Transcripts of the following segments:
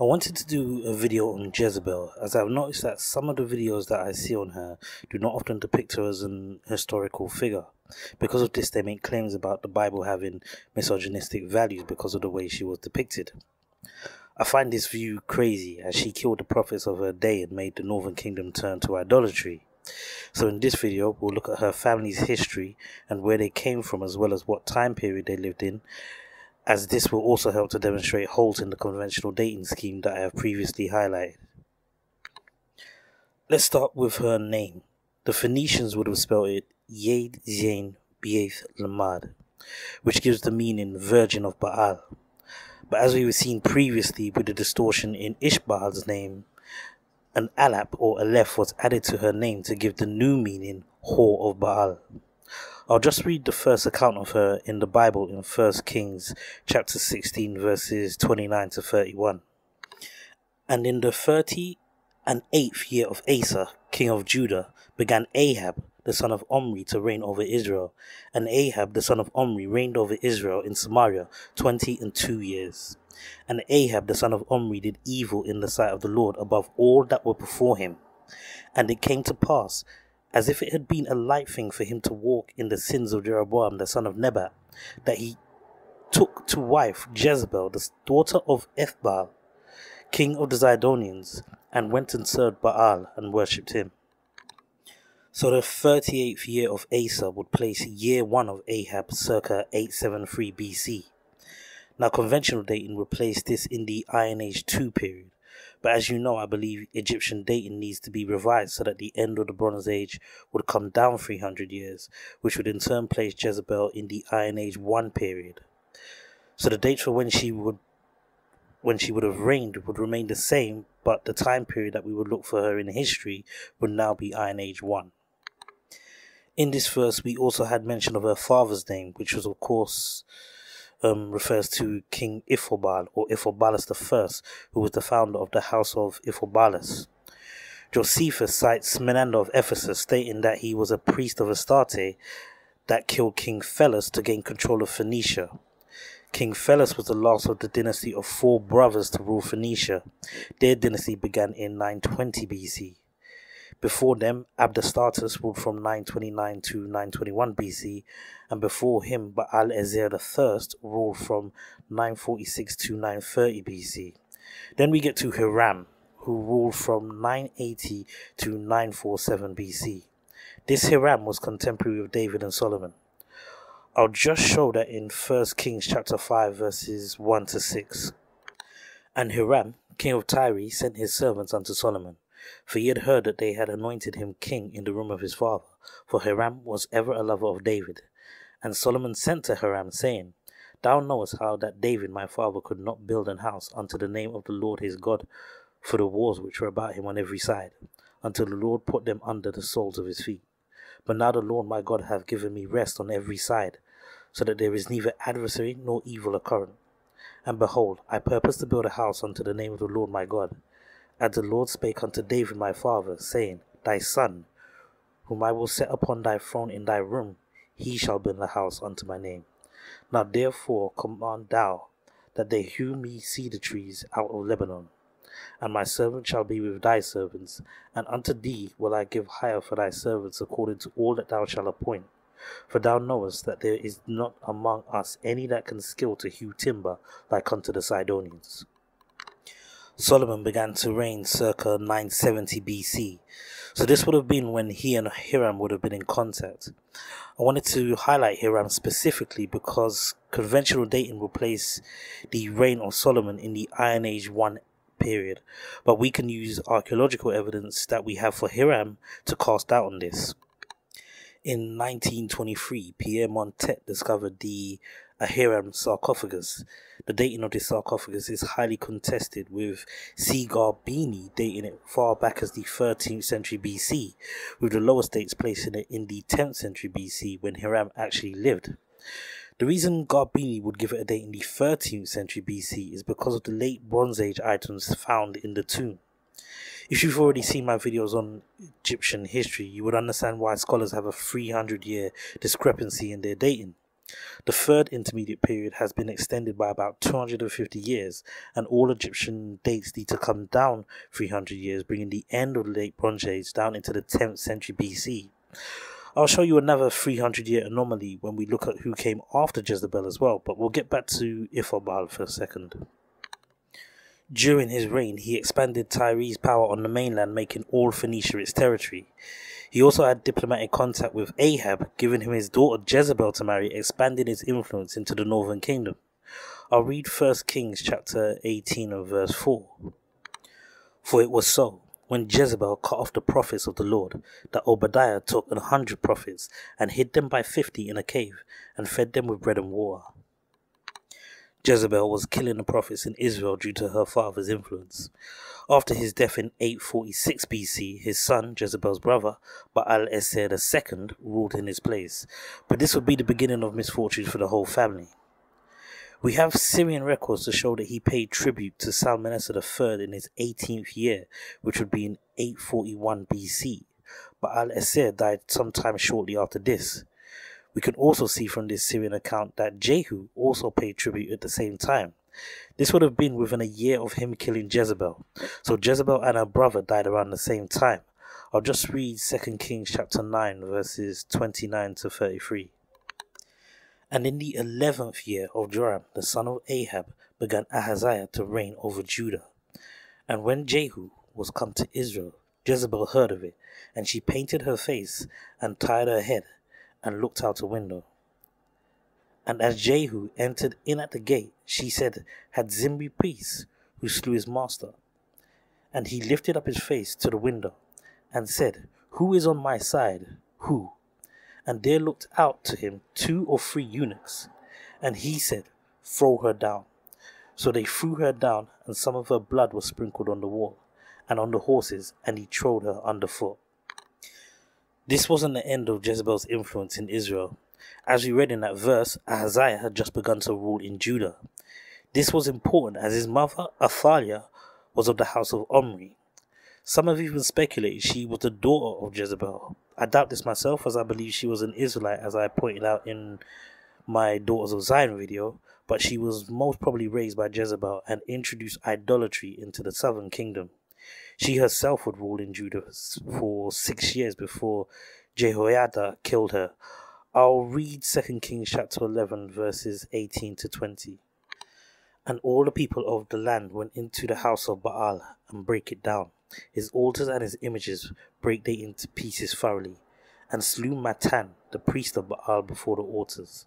I wanted to do a video on Jezebel, as I've noticed that some of the videos that I see on her do not often depict her as an historical figure. Because of this, they make claims about the Bible having misogynistic values because of the way she was depicted. I find this view crazy, as she killed the prophets of her day and made the Northern Kingdom turn to idolatry. So in this video, we'll look at her family's history and where they came from, as well as what time period they lived in, as this will also help to demonstrate holes in the conventional dating scheme that I have previously highlighted. Let's start with her name. The Phoenicians would have spelled it Yed Zain Bieth Lamad, which gives the meaning Virgin of Baal. But as we were seen previously with the distortion in Ishbaal's name, an Alap or Aleph was added to her name to give the new meaning Whore of Baal. I'll just read the first account of her in the Bible in 1 Kings chapter 16 verses 29 to 31. And in the 38th year of Asa, king of Judah, began Ahab, the son of Omri, to reign over Israel. And Ahab, the son of Omri, reigned over Israel in Samaria 22 years. And Ahab, the son of Omri, did evil in the sight of the Lord above all that were before him. And it came to pass, as if it had been a light thing for him to walk in the sins of Jeroboam the son of Nebat, that he took to wife Jezebel, the daughter of Ethbaal, king of the Zidonians, and went and served Baal and worshipped him. So the 38th year of Asa would place year 1 of Ahab circa 873 BC. Now conventional dating would place this in the Iron Age 2 period. But as you know, I believe Egyptian dating needs to be revised so that the end of the Bronze Age would come down 300 years, which would in turn place Jezebel in the Iron Age 1 period. So the date for when she would have reigned would remain the same, but the time period that we would look for her in history would now be Iron Age 1. In this verse, we also had mention of her father's name, which was of course refers to King Ithobal or Ithobal I, who was the founder of the house of Ithobal. Josephus cites Menander of Ephesus, stating that he was a priest of Astarte that killed King Phelus to gain control of Phoenicia. King Phelus was the last of the dynasty of 4 brothers to rule Phoenicia. Their dynasty began in 920 BC. Before them, Abdastatus ruled from 929 to 921 BC, and before him, Baal-Ezer III ruled from 946 to 930 BC. Then we get to Hiram, who ruled from 980 to 947 BC. This Hiram was contemporary of David and Solomon. I'll just show that in 1 Kings chapter 5 verses 1 to 6. And Hiram, king of Tyre, sent his servants unto Solomon, for he had heard that they had anointed him king in the room of his father, for Hiram was ever a lover of David. And Solomon sent to Hiram, saying, Thou knowest how that David my father could not build an house unto the name of the Lord his God for the walls which were about him on every side, until the Lord put them under the soles of his feet. But now the Lord my God hath given me rest on every side, so that there is neither adversary nor evil occurrent. And behold, I purpose to build a house unto the name of the Lord my God. And the Lord spake unto David my father, saying, Thy son, whom I will set upon thy throne in thy room, he shall build a house unto my name. Now therefore command thou that they hew me cedar trees out of Lebanon, and my servant shall be with thy servants, and unto thee will I give hire for thy servants according to all that thou shalt appoint. For thou knowest that there is not among us any that can skill to hew timber like unto the Sidonians. Solomon began to reign circa 970 BC, so this would have been when he and Hiram would have been in contact. I wanted to highlight Hiram specifically because conventional dating will place the reign of Solomon in the Iron Age 1 period, but we can use archaeological evidence that we have for Hiram to cast doubt on this. In 1923, Pierre Montet discovered the Hiram sarcophagus. The dating of this sarcophagus is highly contested, with C. Garbini dating it far back as the 13th century BC, with the lowest dates placing it in the 10th century BC when Hiram actually lived. The reason Garbini would give it a date in the 13th century BC is because of the late Bronze Age items found in the tomb. If you've already seen my videos on Egyptian history, you would understand why scholars have a 300-year discrepancy in their dating. The third intermediate period has been extended by about 250 years, and all Egyptian dates need to come down 300 years, bringing the end of the Late Bronze Age down into the 10th century BC. I'll show you another 300-year anomaly when we look at who came after Jezebel as well, but we'll get back to Ithobal for a second. During his reign, he expanded Tyre's power on the mainland, making all Phoenicia its territory. He also had diplomatic contact with Ahab, giving him his daughter Jezebel to marry, expanding his influence into the northern kingdom. I'll read 1 Kings chapter 18 and verse 4. For it was so, when Jezebel cut off the prophets of the Lord, that Obadiah took 100 prophets, and hid them by 50 in a cave, and fed them with bread and water. Jezebel was killing the prophets in Israel due to her father's influence. After his death in 846 BC, his son, Jezebel's brother, Baal-Esser II, ruled in his place. But this would be the beginning of misfortune for the whole family. We have Syrian records to show that he paid tribute to Salmanassar III in his 18th year, which would be in 841 BC. Baal-Esser died sometime shortly after this. We can also see from this Syrian account that Jehu also paid tribute at the same time. This would have been within a year of him killing Jezebel. So Jezebel and her brother died around the same time. I'll just read 2 Kings chapter 9 verses 29 to 33. And in the 11th year of Joram, the son of Ahab, began Ahaziah to reign over Judah. And when Jehu was come to Israel, Jezebel heard of it, and she painted her face and tied her head, and looked out a window. And as Jehu entered in at the gate, she said, Had Zimri peace, who slew his master? And he lifted up his face to the window, and said, Who is on my side? Who? And there looked out to him 2 or 3 eunuchs. And he said, Throw her down. So they threw her down, and some of her blood was sprinkled on the wall, and on the horses, and he trode her underfoot. This wasn't the end of Jezebel's influence in Israel. As we read in that verse, Ahaziah had just begun to rule in Judah. This was important as his mother, Athaliah, was of the house of Omri. Some have even speculated she was the daughter of Jezebel. I doubt this myself, as I believe she was an Israelite, as I pointed out in my Daughters of Zion video, but she was most probably raised by Jezebel and introduced idolatry into the southern kingdom. She herself would rule in Judah for 6 years before Jehoiada killed her. I'll read 2 Kings chapter 11 verses 18 to 20. And all the people of the land went into the house of Baal and brake it down. His altars and his images brake they into pieces thoroughly, and slew Matan, the priest of Baal, before the altars.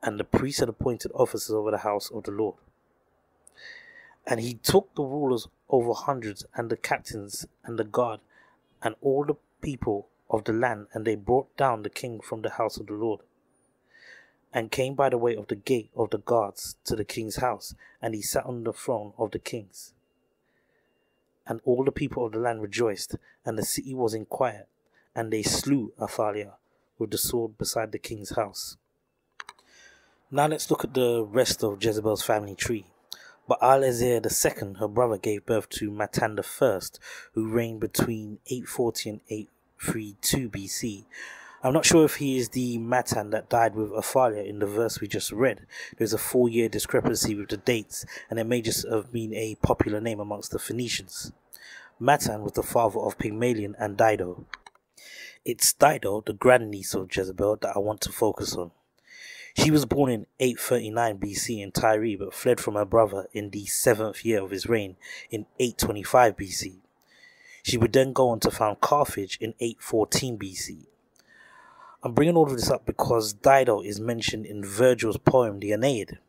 And the priests had appointed officers over the house of the Lord. And he took the rulers over hundreds, and the captains, and the guard, and all the people of the land, and they brought down the king from the house of the Lord, and came by the way of the gate of the guards to the king's house, and he sat on the throne of the kings. And all the people of the land rejoiced, and the city was in quiet, and they slew Athaliah with the sword beside the king's house. Now let's look at the rest of Jezebel's family tree. Baal-Esser II, her brother, gave birth to Matan I, who reigned between 840 and 832 BC. I'm not sure if he is the Matan that died with Athaliah in the verse we just read. There's a 4-year discrepancy with the dates, and it may just have been a popular name amongst the Phoenicians. Matan was the father of Pygmalion and Dido. It's Dido, the grandniece of Jezebel, that I want to focus on. She was born in 839 BC in Tyre, but fled from her brother in the 7th year of his reign in 825 BC. She would then go on to found Carthage in 814 BC. I'm bringing all of this up because Dido is mentioned in Virgil's poem, the Aeneid.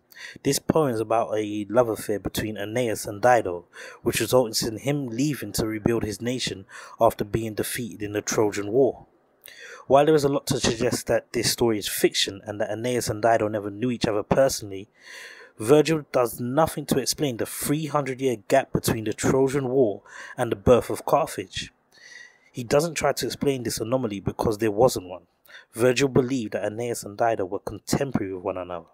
This poem is about a love affair between Aeneas and Dido, which results in him leaving to rebuild his nation after being defeated in the Trojan War. While there is a lot to suggest that this story is fiction and that Aeneas and Dido never knew each other personally, Virgil does nothing to explain the 300-year gap between the Trojan War and the birth of Carthage. He doesn't try to explain this anomaly because there wasn't one. Virgil believed that Aeneas and Dido were contemporary with one another.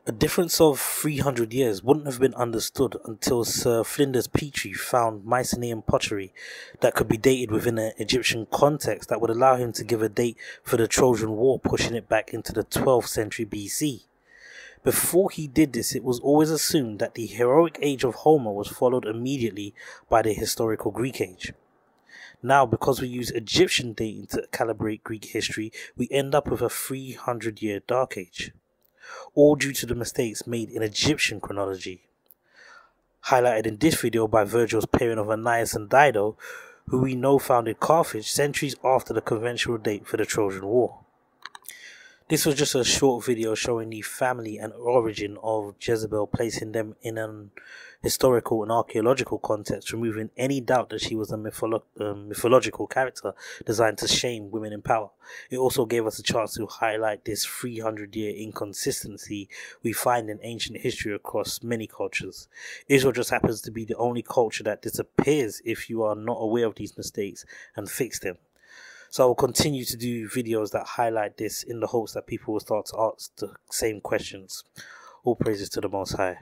A difference of 300 years wouldn't have been understood until Sir Flinders Petrie found Mycenaean pottery that could be dated within an Egyptian context that would allow him to give a date for the Trojan War, pushing it back into the 12th century BC. Before he did this, it was always assumed that the heroic age of Homer was followed immediately by the historical Greek age. Now, because we use Egyptian dating to calibrate Greek history, we end up with a 300-year dark age, all due to the mistakes made in Egyptian chronology, highlighted in this video by Virgil's pairing of Aeneas and Dido, who we know founded Carthage centuries after the conventional date for the Trojan War. This was just a short video showing the family and origin of Jezebel, placing them in an historical and archaeological context, removing any doubt that she was a mythological character designed to shame women in power. It also gave us a chance to highlight this 300-year inconsistency we find in ancient history across many cultures. Israel just happens to be the only culture that disappears if you are not aware of these mistakes and fix them. So I will continue to do videos that highlight this in the hopes that people will start to ask the same questions. All praises to the Most High.